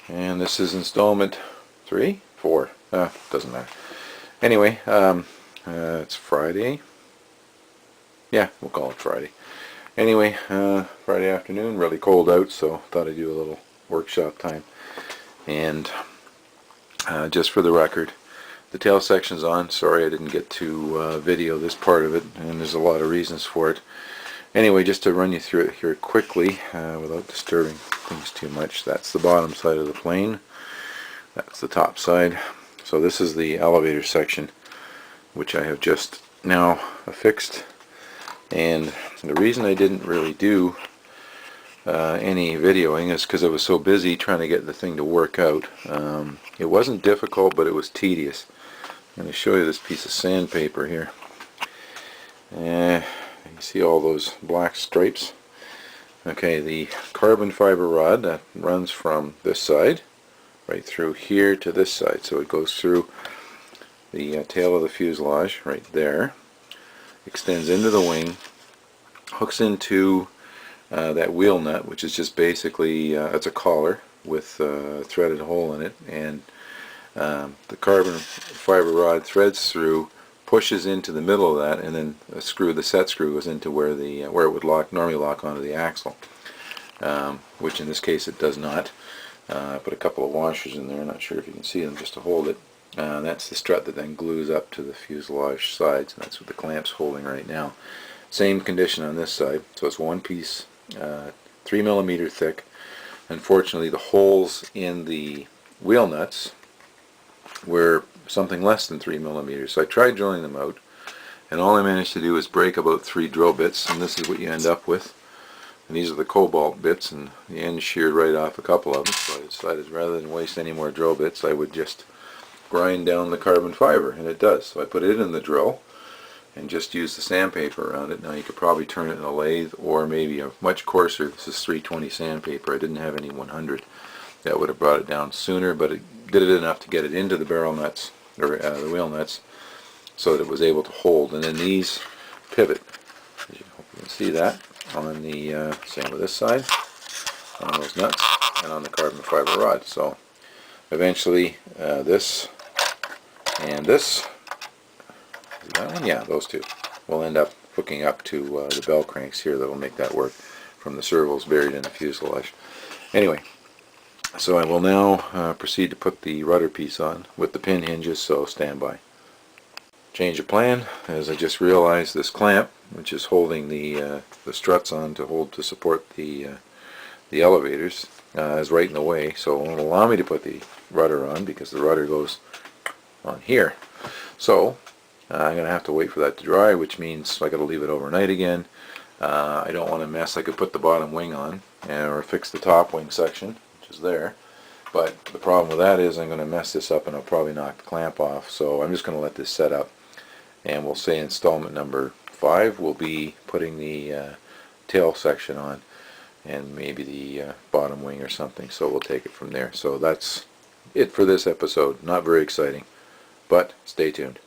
And this is installment 3? 4? Doesn't matter. Anyway, it's Friday. Yeah, we'll call it Friday. Anyway, Friday afternoon, really cold out, so thought I'd do a little workshop time. And just for the record, the tail section's on. Sorry I didn't get to video this part of it, and there's a lot of reasons for it. Anyway, just to run you through it here quickly, without disturbing things too much, that's the bottom side of the plane. That's the top side. So this is the elevator section, which I have just now affixed. And the reason I didn't really do any videoing is because I was so busy trying to get the thing to work out. It wasn't difficult, but it was tedious. I'm going to show you this piece of sandpaper here. You see all those black stripes? Okay, the carbon fiber rod that runs from this side right through here to this side. So it goes through the tail of the fuselage right there, extends into the wing, hooks into that wheel nut, which is just basically it's a collar with a threaded hole in it, and the carbon fiber rod threads through, pushes into the middle of that, and then the set screw goes into where it would normally lock onto the axle, which in this case it does not. I put a couple of washers in there. I'm not sure if you can see them, just to hold it. That's the strut that then glues up to the fuselage sides, and that's what the clamp's holding right now. Same condition on this side. So it's one piece, 3mm thick. Unfortunately, the holes in the wheel nuts were something less than 3mm. So I tried drilling them out, and all I managed to do is break about 3 drill bits, and this is what you end up with. And these are the cobalt bits, and the end sheared right off a couple of them. So I decided rather than waste any more drill bits, I would just grind down the carbon fiber, and it does. So I put it in the drill and just use the sandpaper around it. Now you could probably turn it in a lathe, or maybe a much coarser. This is 320 sandpaper. I didn't have any 100. That would have brought it down sooner, but it did it enough to get it into the barrel nuts, or the wheel nuts, so that it was able to hold. And then these pivot. I hope you can see that on the same with this side, on those nuts, and on the carbon fiber rod. So eventually this and this, is that one? Yeah, those two will end up hooking up to the bell cranks here that will make that work from the servos buried in the fuselage. Anyway, so I will now proceed to put the rudder piece on with the pin hinges, so stand by. Change of plan, as I just realized this clamp, which is holding the struts on to support the elevators, is right in the way, so it won't allow me to put the rudder on because the rudder goes on here. So I'm going to have to wait for that to dry, which means I got to leave it overnight again. I don't want to mess. I could put the bottom wing on or fix the top wing section, which is there. But the problem with that is I'm going to mess this up and I'll probably knock the clamp off. So I'm just going to let this set up. And we'll say installment number 5 will be putting the tail section on, and maybe the bottom wing or something. So we'll take it from there. So that's it for this episode. Not very exciting, but stay tuned.